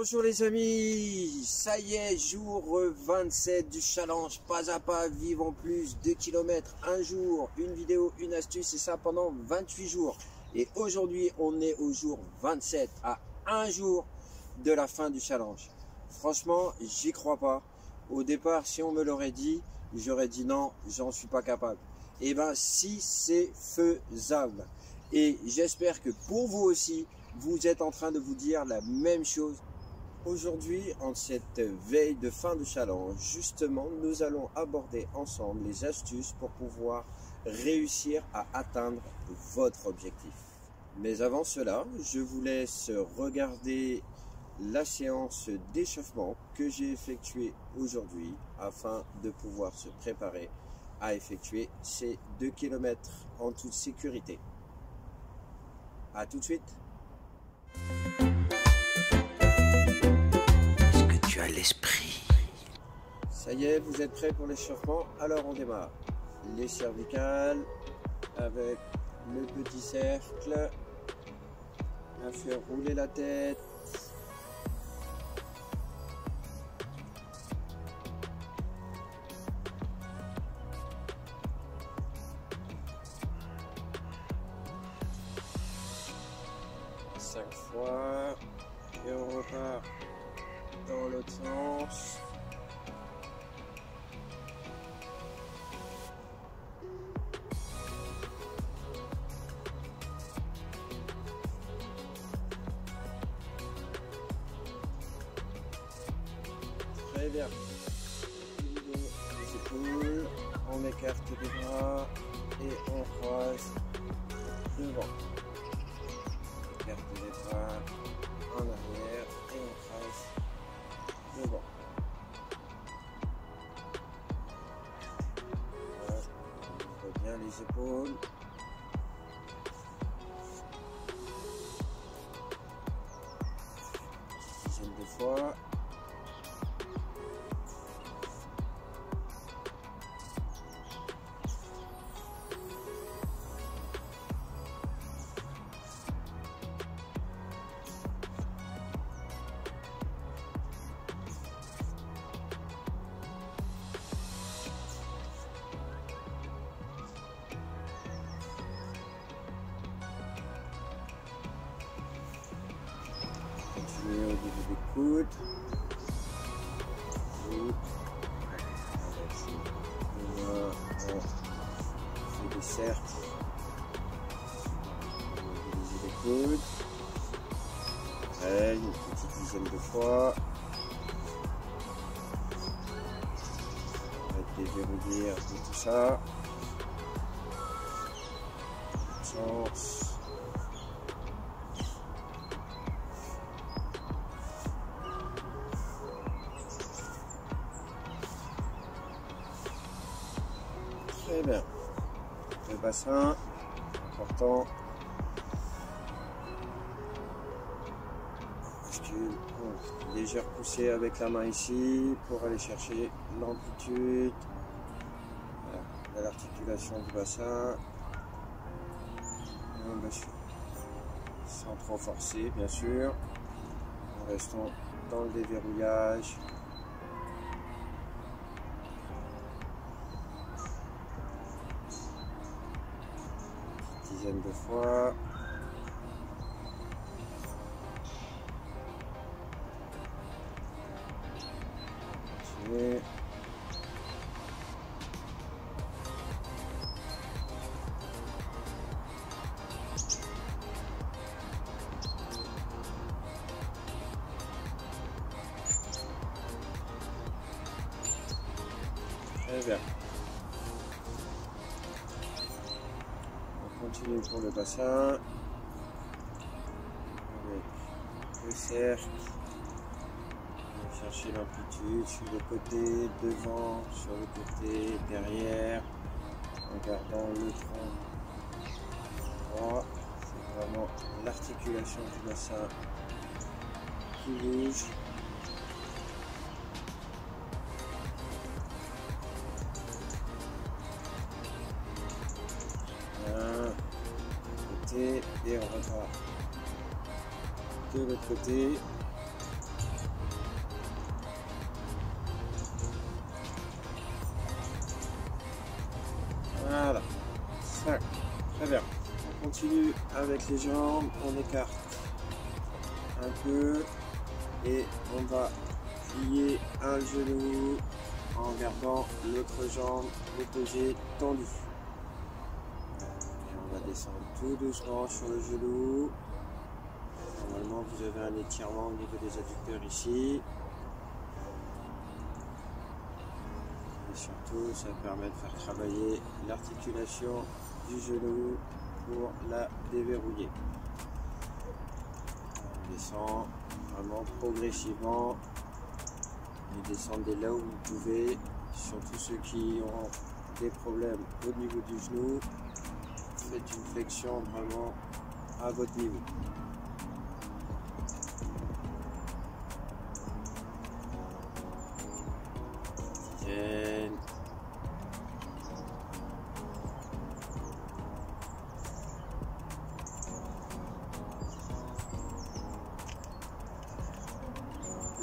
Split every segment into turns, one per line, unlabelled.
Bonjour les amis, ça y est, jour 27 du challenge pas à pas, vivons plus 2 km, un jour, une vidéo, une astuce, et ça pendant 28 jours. Et aujourd'hui, on est au jour 27, à un jour de la fin du challenge. Franchement, j'y crois pas. Au départ, si on me l'aurait dit, j'aurais dit non, j'en suis pas capable. Et ben si, c'est faisable. Et j'espère que pour vous aussi, vous êtes en train de vous dire la même chose. Aujourd'hui, en cette veille de fin de challenge, justement, nous allons aborder ensemble les astuces pour pouvoir réussir à atteindre votre objectif. Mais avant cela, je vous laisse regarder la séance d'échauffement que j'ai effectuée aujourd'hui afin de pouvoir se préparer à effectuer ces 2 km en toute sécurité. A tout de suite.
Tu as l'esprit.
Ça y est, vous êtes prêts pour l'échauffement? Alors on démarre. Les cervicales avec le petit cercle. À faire rouler la tête. Cinq fois. Et on repart dans l'autre sens. Très bien. C'est cool. On écarte les bras et on croise devant. On écarte les bras en arrière et on croise devant. Voilà. On ouvre bien les épaules. Une dizaine de fois. Continuez au niveau des coudes. On fait des cercles. Mobiliser les coudes. Pareil, une petite dizaine de fois. On va déverrouiller un peu tout ça. Sens. Très bien. Le bassin, important. Bascule. Légère poussée avec la main ici pour aller chercher l'amplitude de l'articulation du bassin. Et on bascule. Sans trop forcer, bien sûr. En restant dans le déverrouillage. Dizaine de fois. Continuez. Très bien. Continue pour le bassin avec le cercle. On va chercher l'amplitude sur le côté, devant, sur le côté, derrière, en gardant le tronc droit. C'est vraiment l'articulation du bassin qui bouge. Et on repart de l'autre côté. Tac. Très bien. On continue avec les jambes. On écarte un peu et on va plier un genou en gardant l'autre jambe opposée tendue. Et on va descendre tout doucement sur le genou. Normalement, vous avez un étirement au niveau des adducteurs ici. Et surtout, ça permet de faire travailler l'articulation du genou pour la déverrouiller. On descend vraiment progressivement. Et descendez là où vous pouvez. Surtout ceux qui ont des problèmes au niveau du genou, faites une flexion vraiment à votre niveau. Tiens.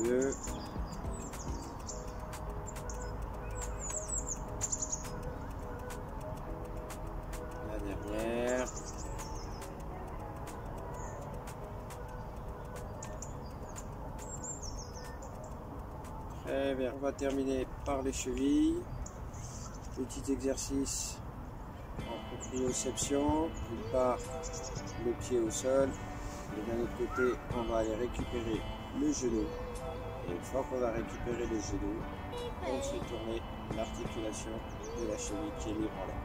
Deux. La dernière. Très bien, on va terminer par les chevilles. Petit exercice en proprioception. D'une part, le pied au sol. Et d'un autre côté, on va aller récupérer le genou. Et une fois qu'on a récupéré le genou, on fait tourner l'articulation de la cheville qui est libre en l'air.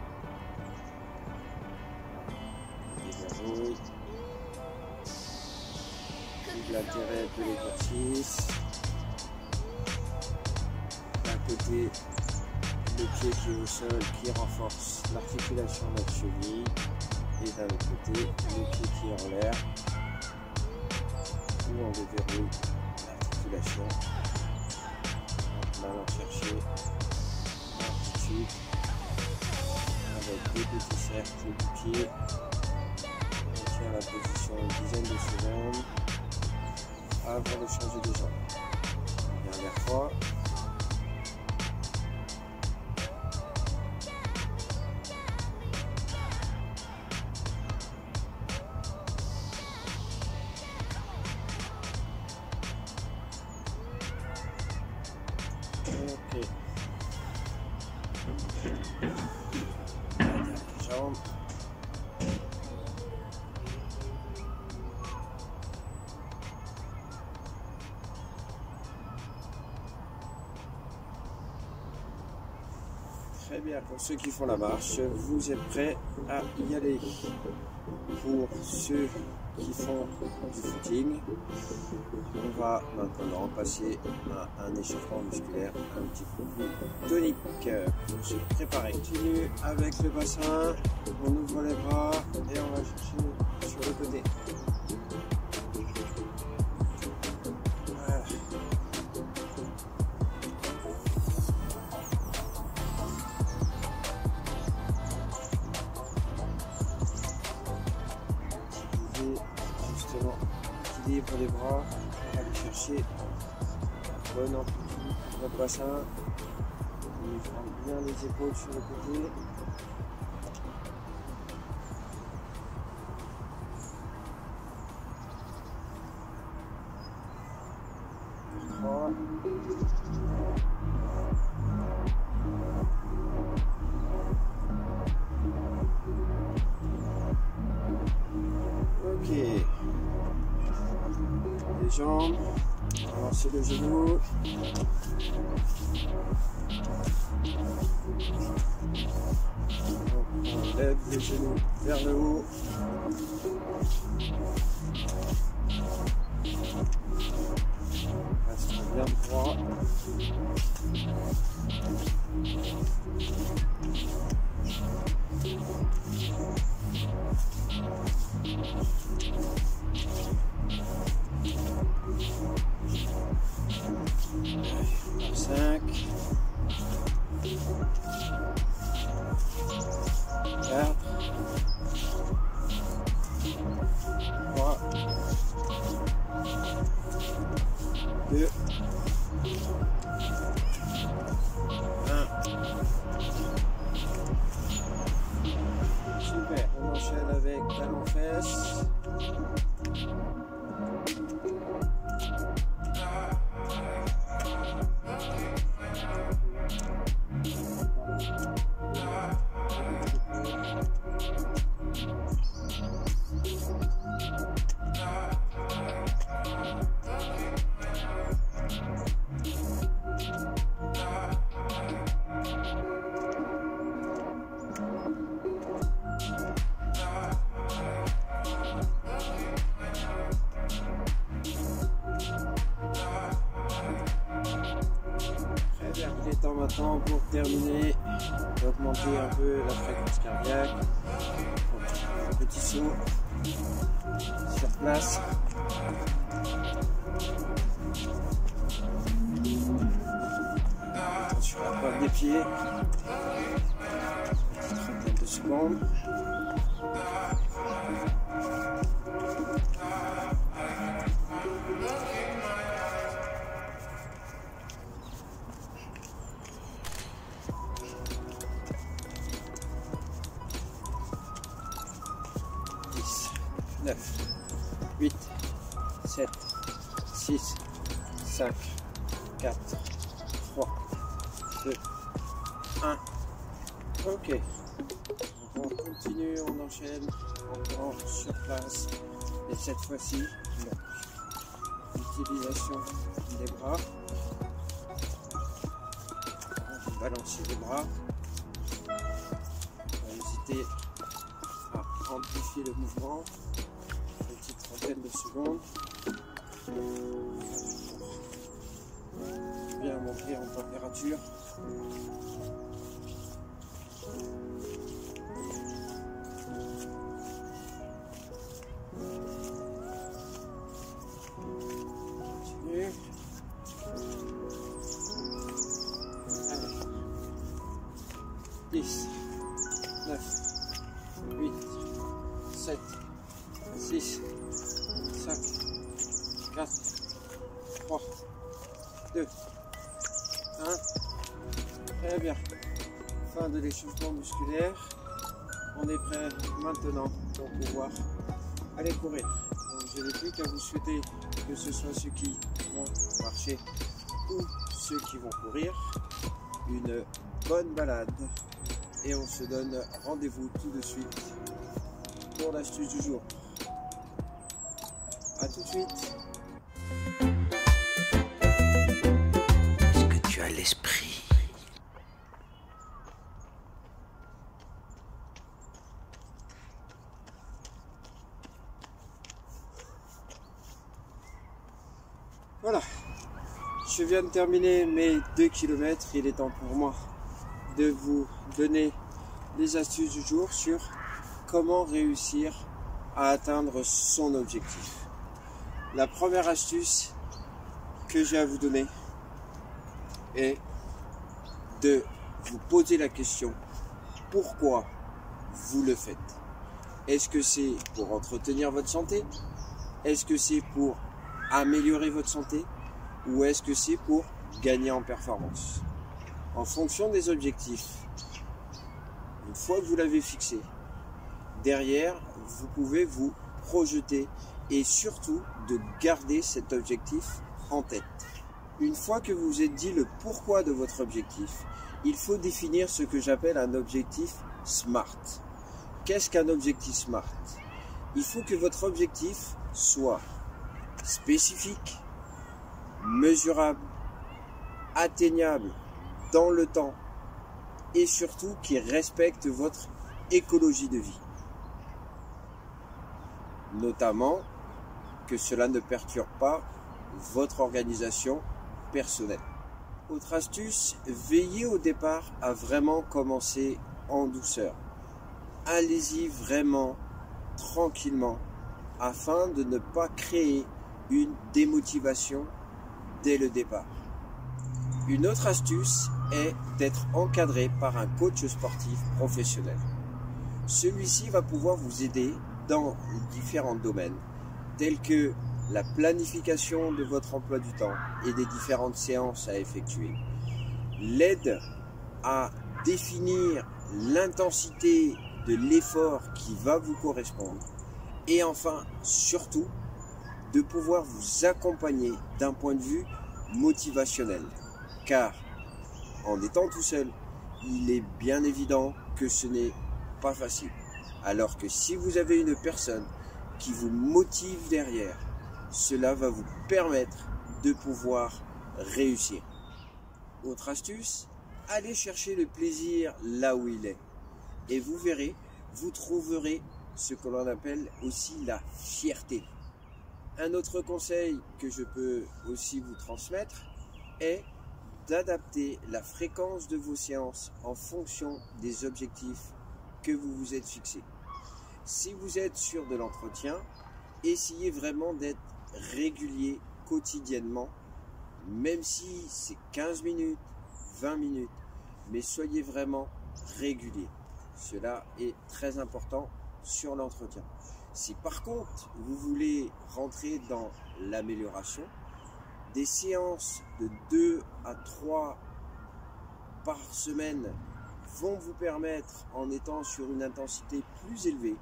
Déverrouille. Tout l'intérêt de l'exercice. D'un côté, le pied qui est au sol qui renforce l'articulation de notre cheville. Et d'un autre côté, le pied qui est en l'air où on déverrouille l'articulation en allant chercher l'amplitude avec des petits cercles du pied. On tient la position une dizaine de secondes avant de changer de jambe. Dernière fois. Ok. Jambe. Très bien, pour ceux qui font la marche, vous êtes prêts à y aller. Pour ceux qui font du footing, on va maintenant passer à un échauffement musculaire un petit peu plus tonique pour se préparer. On continue avec le bassin, on ouvre les bras et on va chercher sur le côté. Voilà. Justement, équilibre les bras, on va aller chercher une bonne amplitude dans notre bassin. On prend bien les épaules sur le côté. Trois. Ok. Les jambes, on va lancer le genou. On lève le genou vers le haut. On reste bien droit. Cinq. 4. 3. 2. 1. enchaîne avec talon-fesse. Il est temps maintenant pour terminer d'augmenter un peu la fréquence cardiaque. Donc, petit saut sur place. Attention à la pointe des pieds. Petite trentaine de secondes. Dix, 9, 8, 7, 6, 5, 4, 3, 2, 1. Ok. On continue, on enchaîne encore sur place. Et cette fois-ci, l'utilisation des bras. On va balancer les bras. On va hésiter à amplifier le mouvement. Une petite trentaine de secondes. Bien monter en température. Continue. Allez. 10, 9, 8, 7, 6, 5, 4, 3, 2, 1. Très bien. Fin de l'échauffement musculaire. On est prêt maintenant pour pouvoir aller courir. Donc, je n'ai plus qu'à vous souhaiter, que ce soit ceux qui vont marcher ou ceux qui vont courir, une bonne balade. Et on se donne rendez-vous tout de suite pour l'astuce du jour. A tout de suite.
Est-ce que tu as l'esprit?
Voilà, je viens de terminer mes 2 km. Il est temps pour moi de vous donner les astuces du jour sur comment réussir à atteindre son objectif. La première astuce que j'ai à vous donner est de vous poser la question: pourquoi vous le faites? Est-ce que c'est pour entretenir votre santé? Est-ce que c'est pour améliorer votre santé? Ou est-ce que c'est pour gagner en performance? En fonction des objectifs, une fois que vous l'avez fixé, derrière, vous pouvez vous projeter et surtout de garder cet objectif en tête. Une fois que vous vous êtes dit le pourquoi de votre objectif, il faut définir ce que j'appelle un objectif SMART. Qu'est-ce qu'un objectif SMART? Il faut que votre objectif soit spécifique, mesurable, atteignable dans le temps et surtout qui respecte votre écologie de vie. Notamment que cela ne perturbe pas votre organisation personnelle. Autre astuce, veillez au départ à vraiment commencer en douceur. Allez-y vraiment tranquillement afin de ne pas créer une démotivation dès le départ. Une autre astuce est d'être encadré par un coach sportif professionnel. Celui-ci va pouvoir vous aider dans différents domaines, tels que la planification de votre emploi du temps et des différentes séances à effectuer, l'aide à définir l'intensité de l'effort qui va vous correspondre. Et enfin, surtout, de pouvoir vous accompagner d'un point de vue motivationnel. Car en étant tout seul, il est bien évident que ce n'est pas facile. Alors que si vous avez une personne qui vous motive derrière, cela va vous permettre de pouvoir réussir. Autre astuce, allez chercher le plaisir là où il est. Et vous verrez, vous trouverez ce que l'on appelle aussi la fierté. Un autre conseil que je peux aussi vous transmettre est d'adapter la fréquence de vos séances en fonction des objectifs que vous vous êtes fixés. Si vous êtes sur de l'entretien, essayez vraiment d'être régulier quotidiennement, même si c'est 15 minutes, 20 minutes, mais soyez vraiment régulier. Cela est très important sur l'entretien. Si par contre vous voulez rentrer dans l'amélioration, des séances de 2 à 3 par semaine vont vous permettre, en étant sur une intensité plus élevée,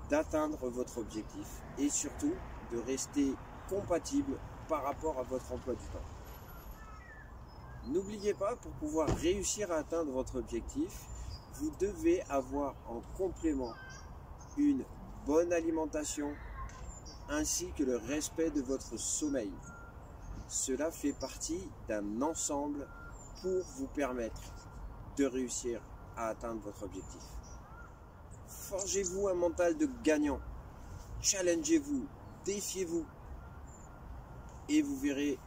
d'atteindre votre objectif et surtout de rester compatible par rapport à votre emploi du temps. N'oubliez pas, pour pouvoir réussir à atteindre votre objectif, vous devez avoir en complément une bonne alimentation ainsi que le respect de votre sommeil. Cela fait partie d'un ensemble pour vous permettre de réussir à atteindre votre objectif. Forgez-vous un mental de gagnant, challengez-vous, défiez-vous et vous verrez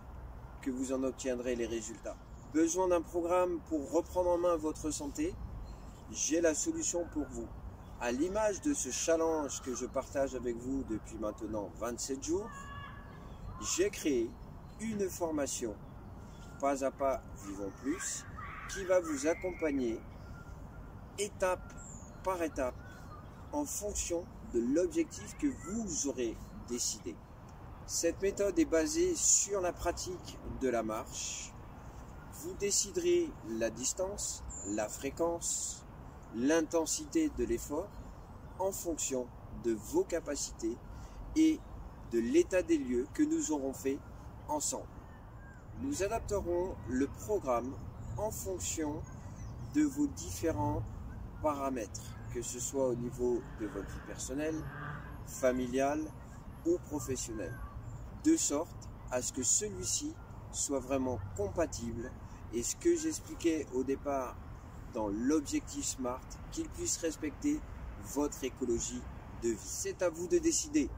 que vous en obtiendrez les résultats. Besoin d'un programme pour reprendre en main votre santé? J'ai la solution pour vous. À l'image de ce challenge que je partage avec vous depuis maintenant 27 jours, j'ai créé une formation Pas à Pas Vivons Plus qui va vous accompagner étape par étape en fonction de l'objectif que vous aurez décidé. Cette méthode est basée sur la pratique de la marche. Vous déciderez la distance, la fréquence, l'intensité de l'effort en fonction de vos capacités et de l'état des lieux que nous aurons fait ensemble. Nous adapterons le programme en fonction de vos différents paramètres, que ce soit au niveau de votre vie personnelle, familiale ou professionnelle, de sorte à ce que celui-ci soit vraiment compatible et ce que j'expliquais au départ dans l'objectif SMART, qu'il puisse respecter votre écologie de vie. C'est à vous de décider,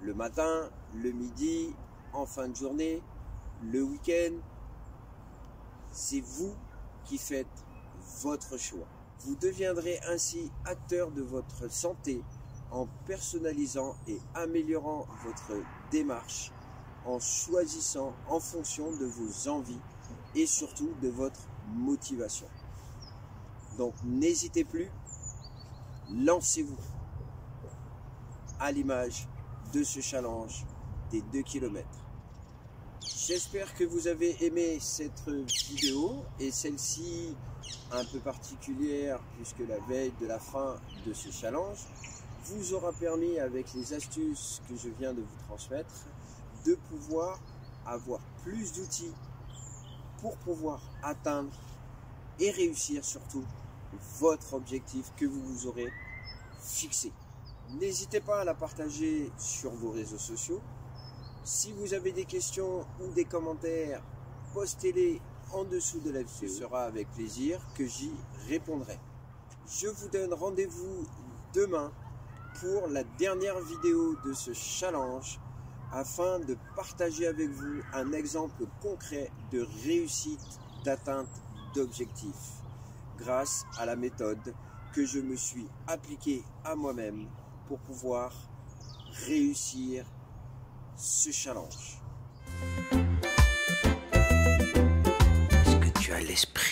le matin, le midi, en fin de journée, le week-end, c'est vous qui faites votre choix. Vous deviendrez ainsi acteur de votre santé en personnalisant et améliorant votre démarche, en choisissant en fonction de vos envies et surtout de votre motivation. Donc n'hésitez plus, lancez-vous à l'image de ce challenge des 2 km. J'espère que vous avez aimé cette vidéo et celle-ci un peu particulière puisque la veille de la fin de ce challenge vous aura permis, avec les astuces que je viens de vous transmettre, de pouvoir avoir plus d'outils pour pouvoir atteindre et réussir surtout votre objectif que vous vous aurez fixé. N'hésitez pas à la partager sur vos réseaux sociaux. Si vous avez des questions ou des commentaires, postez-les en dessous de la vidéo. Ce sera avec plaisir que j'y répondrai. Je vous donne rendez-vous demain pour la dernière vidéo de ce challenge afin de partager avec vous un exemple concret de réussite d'atteinte d'objectifs grâce à la méthode que je me suis appliquée à moi-même pour pouvoir réussir ce challenge.
Est-ce que tu as l'esprit ?